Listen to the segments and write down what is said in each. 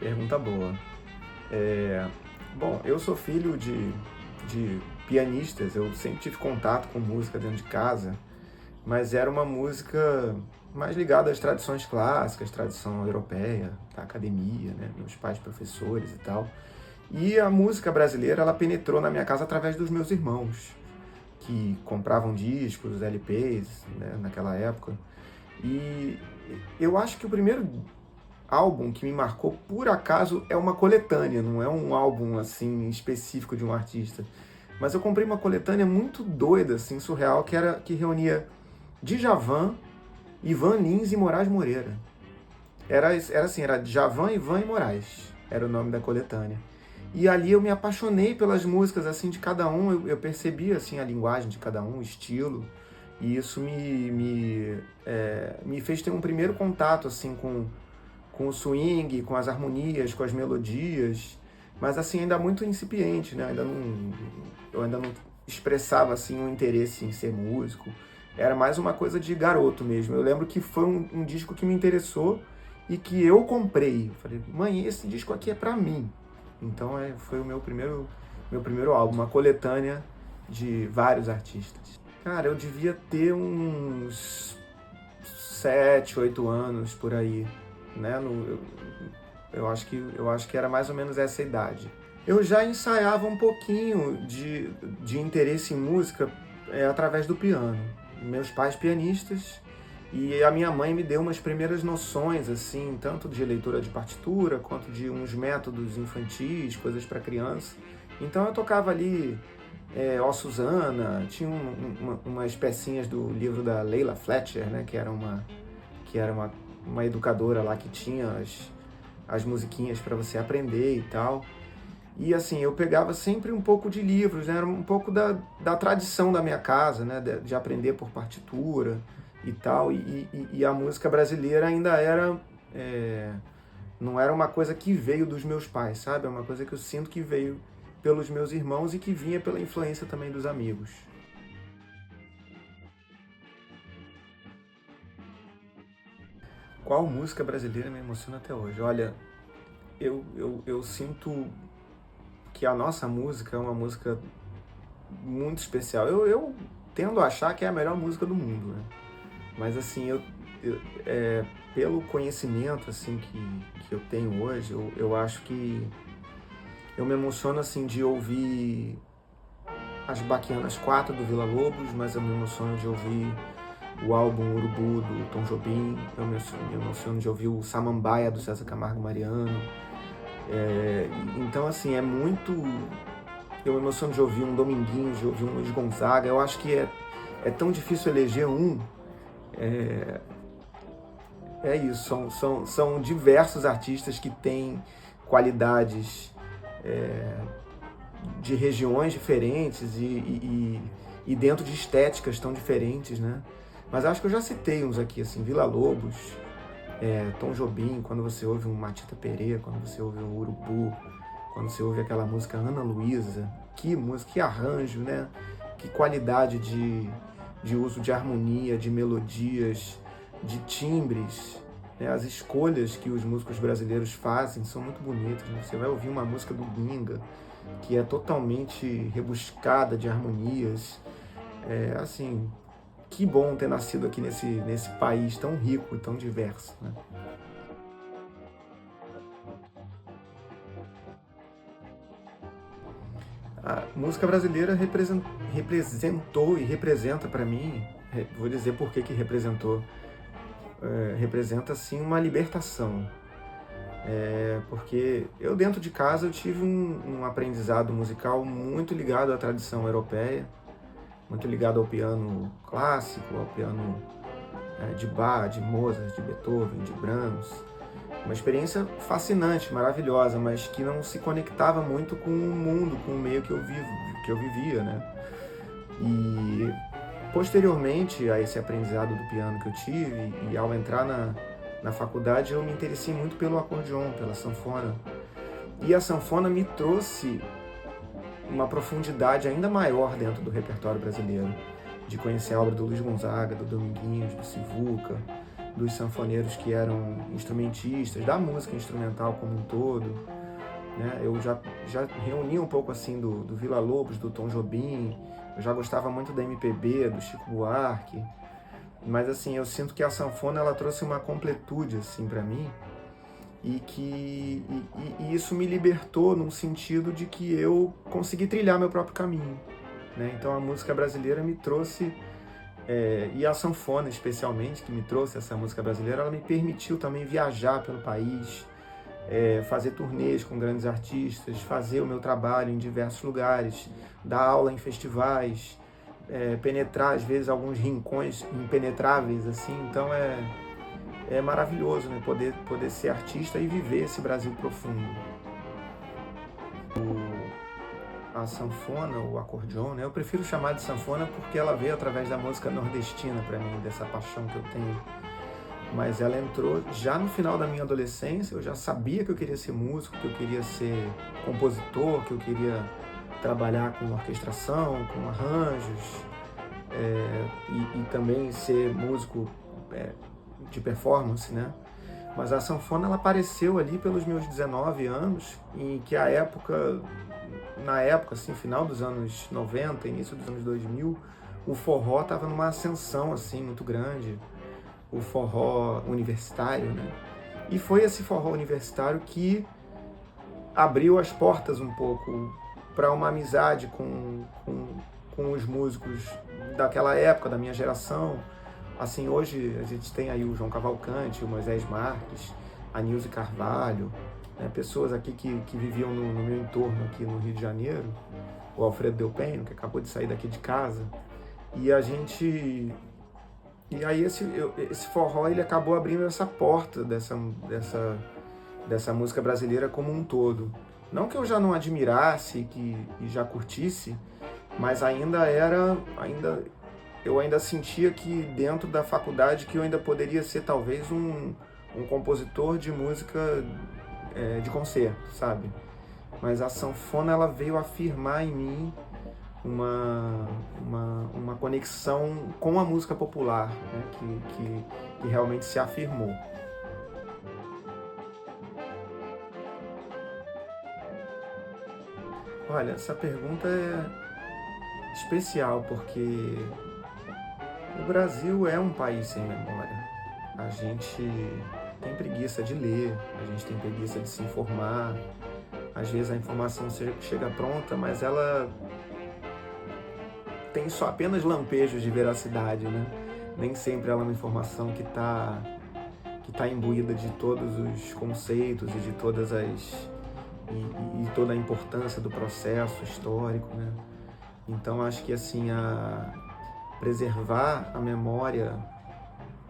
Pergunta boa. É, Bom, eu sou filho de pianistas, eu sempre tive contato com música dentro de casa, mas era uma música mais ligada às tradições clássicas, tradição europeia, da academia, né? Meus pais professores e tal. E a música brasileira, ela penetrou na minha casa através dos meus irmãos, que compravam discos, LPs, né, naquela época. E eu acho que o primeiro álbum que me marcou, por acaso, é uma coletânea, não é um álbum assim específico de um artista. Mas eu comprei uma coletânea muito doida, assim, surreal, que reunia Djavan, Ivan Lins e Moraes Moreira. Era assim, era Djavan, Ivan e Moraes, era o nome da coletânea. E ali eu me apaixonei pelas músicas assim de cada um, eu percebi assim a linguagem de cada um, o estilo, e isso me fez ter um primeiro contato assim com o swing, com as harmonias, com as melodias, mas assim ainda muito incipiente, né? Eu ainda não expressava assim um interesse em ser músico. Era mais uma coisa de garoto mesmo. Eu lembro que foi um disco que me interessou e que eu comprei. Eu falei, mãe, esse disco aqui é pra mim. Então foi o meu primeiro álbum, uma coletânea de vários artistas. Cara, eu devia ter uns 7, 8 anos por aí, né? Eu acho que era mais ou menos essa idade. Eu já ensaiava um pouquinho de interesse em música através do piano. Meus pais pianistas e a minha mãe me deu umas primeiras noções, assim, tanto de leitura de partitura quanto de uns métodos infantis, coisas para criança. Então eu tocava ali Ó Susana, tinha umas pecinhas do livro da Leila Fletcher, né, que era uma educadora lá que tinha as musiquinhas para você aprender e tal. E assim, eu pegava sempre um pouco de livros, né? Era um pouco da tradição da minha casa, né? De aprender por partitura e tal. E a música brasileira ainda era... não era uma coisa que veio dos meus pais, sabe? É uma coisa que eu sinto que veio pelos meus irmãos e que vinha pela influência também dos amigos. Qual música brasileira me emociona até hoje? Olha, eu sinto que a nossa música é uma música muito especial. Eu tendo a achar que é a melhor música do mundo, né? Mas assim, pelo conhecimento assim que eu tenho hoje, eu acho que eu me emociono assim de ouvir as Baquianas 4 do Villa-Lobos, mas eu me emociono de ouvir o álbum Urubu do Tom Jobim, me emociono de ouvir o Samambaia do César Camargo Mariano. Então assim, eu me emociono de ouvir um Dominguinhos, de ouvir um Luiz Gonzaga. Eu acho que é tão difícil eleger um. É isso, são diversos artistas que têm qualidades de regiões diferentes e dentro de estéticas tão diferentes, né? Mas acho que eu já citei uns aqui, assim, Villa-Lobos, Tom Jobim, quando você ouve um Matita Pereira, quando você ouve um Urubu, quando você ouve aquela música Ana Luísa, que música, que arranjo, né? Que qualidade de uso de harmonia, de melodias, de timbres, né? As escolhas que os músicos brasileiros fazem são muito bonitas, né? Você vai ouvir uma música do Ginga, que é totalmente rebuscada de harmonias. Assim, que bom ter nascido aqui nesse país tão rico e tão diverso, né? A música brasileira representou e representa para mim, vou dizer por que representou, representa assim uma libertação. Porque eu dentro de casa eu tive um aprendizado musical muito ligado à tradição europeia, muito ligado ao piano clássico, ao piano de Bach, de Mozart, de Beethoven, de Brahms. Uma experiência fascinante, maravilhosa, mas que não se conectava muito com o mundo, com o meio que eu vivia, né? E posteriormente a esse aprendizado do piano que eu tive, e ao entrar na faculdade, eu me interessei muito pelo acordeon, pela sanfona. E a sanfona me trouxe uma profundidade ainda maior dentro do repertório brasileiro, de conhecer a obra do Luiz Gonzaga, do Dominguinhos, do Sivuca, dos sanfoneiros que eram instrumentistas, da música instrumental como um todo, né? Eu já reuni um pouco assim do Villa-Lobos, do Tom Jobim, eu já gostava muito da MPB, do Chico Buarque, mas assim, eu sinto que a sanfona ela trouxe uma completude assim para mim, e isso me libertou num sentido de que eu consegui trilhar meu próprio caminho, né? Então a música brasileira me trouxe, e a sanfona especialmente, que me trouxe essa música brasileira, ela me permitiu também viajar pelo país, fazer turnês com grandes artistas, fazer o meu trabalho em diversos lugares, dar aula em festivais, penetrar às vezes alguns rincões impenetráveis, assim. Então é maravilhoso, né? Poder ser artista e viver esse Brasil profundo. A sanfona, o acordeon, né? Eu prefiro chamar de sanfona porque ela veio através da música nordestina para mim, dessa paixão que eu tenho. Mas ela entrou já no final da minha adolescência, eu já sabia que eu queria ser músico, que eu queria ser compositor, que eu queria trabalhar com orquestração, com arranjos, e também ser músico de performance, né? Mas a sanfona ela apareceu ali pelos meus 19 anos, em que na época, assim, final dos anos 90, início dos anos 2000, o forró estava numa ascensão assim muito grande, o forró universitário, né? E foi esse forró universitário que abriu as portas um pouco para uma amizade com os músicos daquela época, da minha geração. Assim, hoje a gente tem aí o João Cavalcante, o Moisés Marques, a Nilce Carvalho, né, pessoas aqui que viviam no meu entorno aqui no Rio de Janeiro, o Alfredo Del Penho, que acabou de sair daqui de casa, e aí esse forró ele acabou abrindo essa porta dessa música brasileira como um todo. Não que eu já não admirasse e já curtisse, mas eu ainda sentia que dentro da faculdade que eu ainda poderia ser talvez um compositor de música de concerto, sabe? Mas a sanfona ela veio afirmar em mim uma conexão com a música popular, né? que realmente se afirmou. Olha, essa pergunta é especial porque o Brasil é um país sem memória. A gente tem preguiça de ler, a gente tem preguiça de se informar. Às vezes a informação chega pronta, mas ela tem só apenas lampejos de veracidade, né? Nem sempre ela é uma informação que tá imbuída de todos os conceitos e de todas e toda a importância do processo histórico, né? Então acho que assim preservar a memória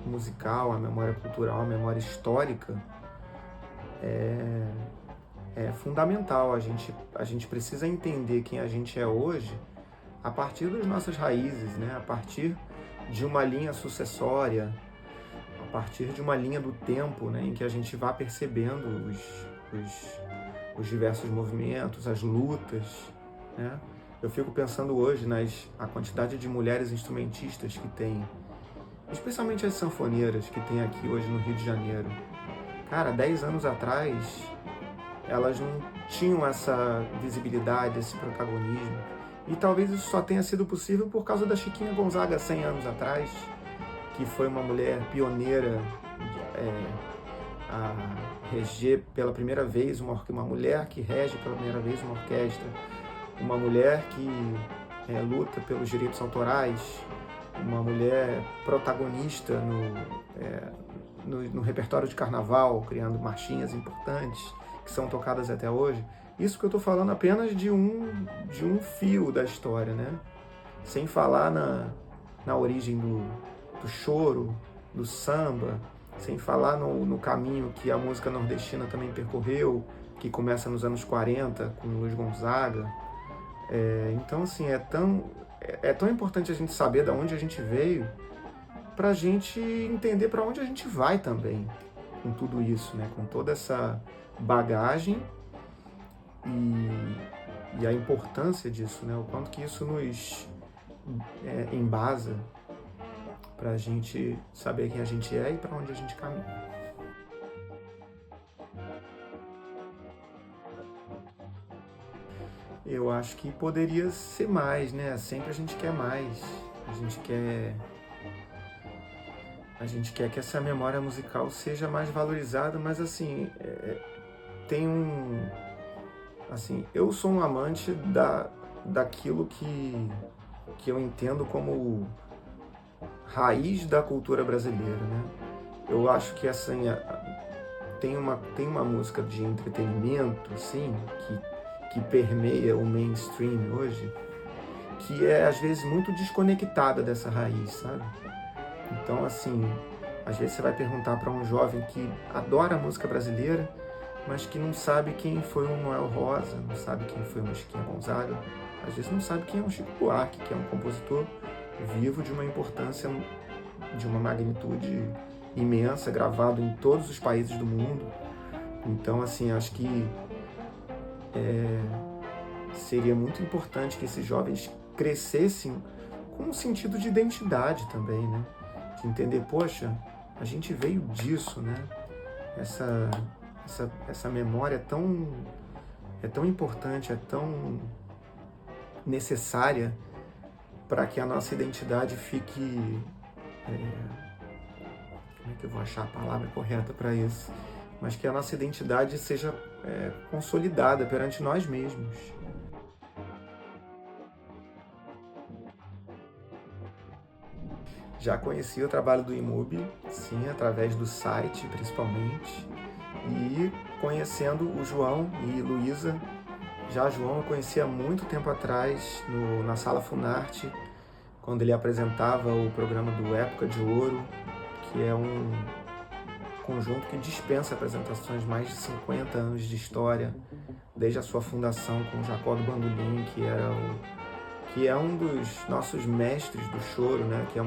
musical, a memória cultural, a memória histórica é fundamental. A gente precisa entender quem a gente é hoje a partir das nossas raízes, né? A partir de uma linha sucessória, a partir de uma linha do tempo, né? Em que a gente vá percebendo os diversos movimentos, as lutas, né? Eu fico pensando hoje a quantidade de mulheres instrumentistas que tem, especialmente as sanfoneiras que tem aqui hoje no Rio de Janeiro. Cara, 10 anos atrás, elas não tinham essa visibilidade, esse protagonismo. E talvez isso só tenha sido possível por causa da Chiquinha Gonzaga 100 anos atrás, que foi uma mulher pioneira a reger pela primeira vez uma mulher que rege pela primeira vez uma orquestra, uma mulher que luta pelos direitos autorais, uma mulher protagonista no repertório de carnaval, criando marchinhas importantes que são tocadas até hoje. Isso que eu estou falando apenas de um fio da história, né? Sem falar na origem do choro, do samba, sem falar no caminho que a música nordestina também percorreu, que começa nos anos 40 com Luiz Gonzaga. Então, assim, é tão importante a gente saber de onde a gente veio para a gente entender para onde a gente vai também com tudo isso, né? Com toda essa bagagem e a importância disso, né? O quanto que isso nos embasa para a gente saber quem a gente é e para onde a gente caminha. Eu acho que poderia ser mais, né? Sempre a gente quer mais. A gente quer, a gente quer que essa memória musical seja mais valorizada, mas assim, tem um, assim, eu sou um amante daquilo que eu entendo como raiz da cultura brasileira, né? Eu acho que assim, tem uma música de entretenimento, assim, que permeia o mainstream hoje, que é às vezes muito desconectada dessa raiz, sabe? Então, assim, às vezes você vai perguntar para um jovem que adora a música brasileira, mas que não sabe quem foi o Noel Rosa, não sabe quem foi o Chiquinha Gonzaga, às vezes não sabe quem é o Chico Buarque, que é um compositor vivo de uma importância, de uma magnitude imensa, gravado em todos os países do mundo. Então, assim, acho que seria muito importante que esses jovens crescessem com um sentido de identidade também, né? De entender, poxa, a gente veio disso, né? Essa memória é tão importante, é tão necessária para que a nossa identidade fique... como é que eu vou achar a palavra correta para isso? Mas que a nossa identidade seja consolidada perante nós mesmos. Já conheci o trabalho do IMUB, sim, através do site principalmente, e conhecendo o João e Luísa. Já João eu conheci há muito tempo atrás, na Sala Funarte, quando ele apresentava o programa do Época de Ouro, que é um conjunto que dispensa apresentações, mais de 50 anos de história, desde a sua fundação com Jacó do Bandolim, que é um dos nossos mestres do choro, né? Que é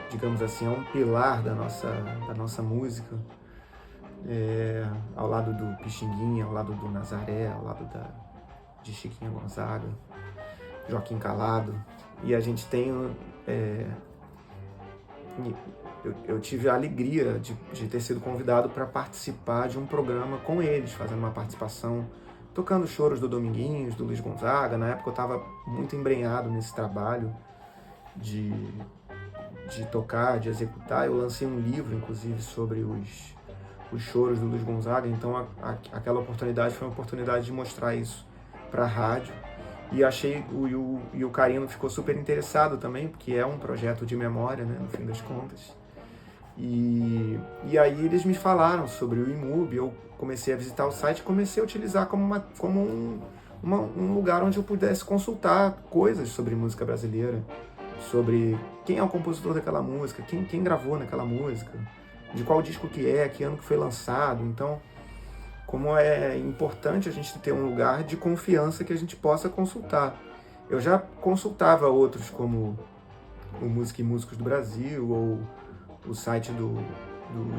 digamos assim, é um pilar da nossa música, ao lado do Pixinguinha, ao lado do Nazaré, ao lado de Chiquinha Gonzaga, Joaquim Calado. E a gente tem... Eu tive a alegria de ter sido convidado para participar de um programa com eles, fazendo uma participação, tocando choros do Dominguinhos, do Luiz Gonzaga. Na época eu estava muito embrenhado nesse trabalho de tocar, de executar. Eu lancei um livro, inclusive, sobre os choros do Luiz Gonzaga, então aquela oportunidade foi uma oportunidade de mostrar isso para a rádio. E achei, o Carino ficou super interessado também, porque é um projeto de memória, né, no fim das contas. E aí eles me falaram sobre o IMUB, eu comecei a visitar o site e comecei a utilizar como um lugar onde eu pudesse consultar coisas sobre música brasileira, sobre quem é o compositor daquela música, quem gravou naquela música, de qual disco que ano que foi lançado. Então, como é importante a gente ter um lugar de confiança que a gente possa consultar. Eu já consultava outros, como o Música e Músicos do Brasil, ou o site do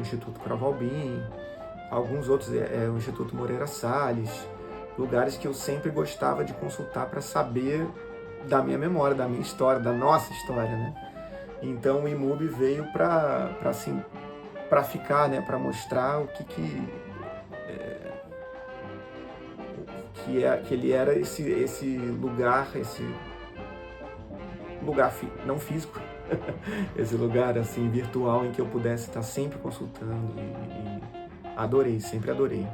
Instituto Cravo Albim, alguns outros, o Instituto Moreira Salles, lugares que eu sempre gostava de consultar para saber da minha memória, da minha história, da nossa história, né? Então o IMUB veio para ficar, né? Para mostrar o que ele era, esse lugar não físico, esse lugar assim virtual em que eu pudesse estar sempre consultando, e adorei, sempre adorei.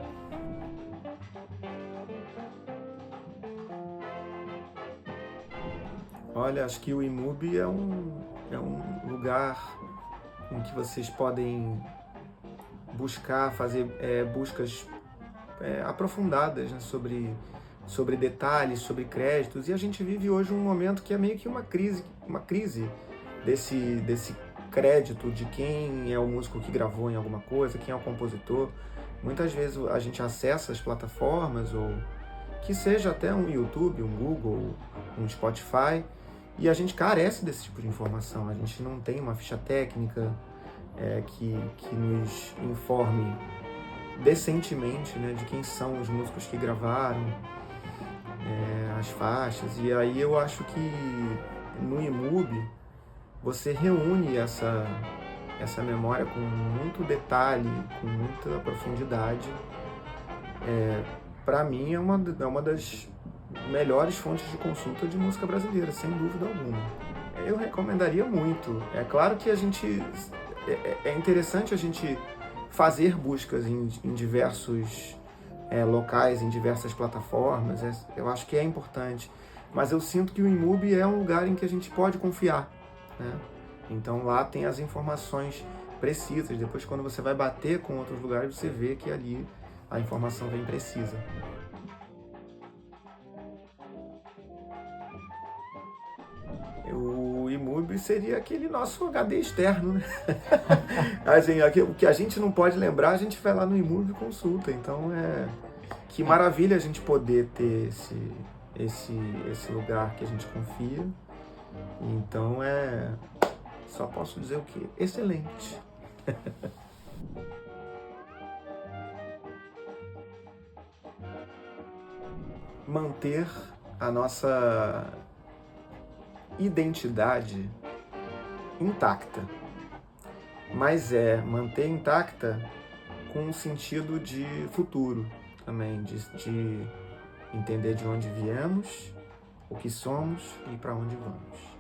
Olha, acho que o IMUB é um lugar em que vocês podem buscar, fazer buscas aprofundadas, né, sobre detalhes, sobre créditos. E a gente vive hoje um momento que é meio que uma crise desse crédito de quem é o músico que gravou em alguma coisa, quem é o compositor. Muitas vezes a gente acessa as plataformas, ou que seja até um YouTube, um Google, um Spotify, e a gente carece desse tipo de informação. A gente não tem uma ficha técnica que nos informe decentemente, né, de quem são os músicos que gravaram as faixas. E aí eu acho que no IMUB você reúne essa memória com muito detalhe, com muita profundidade. Para mim é uma das melhores fontes de consulta de música brasileira, sem dúvida alguma. Eu recomendaria muito. É claro que é interessante a gente fazer buscas em diversos locais, em diversas plataformas. Eu acho que é importante. Mas eu sinto que o IMUB é um lugar em que a gente pode confiar, né? Então lá tem as informações precisas. Depois, quando você vai bater com outros lugares, você vê que ali a informação vem precisa. O IMUB seria aquele nosso HD externo, né? Assim, o que a gente não pode lembrar, a gente vai lá no IMUB e consulta. Então, que maravilha a gente poder ter esse lugar que a gente confia. Então, só posso dizer o quê? Excelente. Manter a nossa identidade intacta, mas manter intacta com um sentido de futuro também, de entender de onde viemos, o que somos e para onde vamos.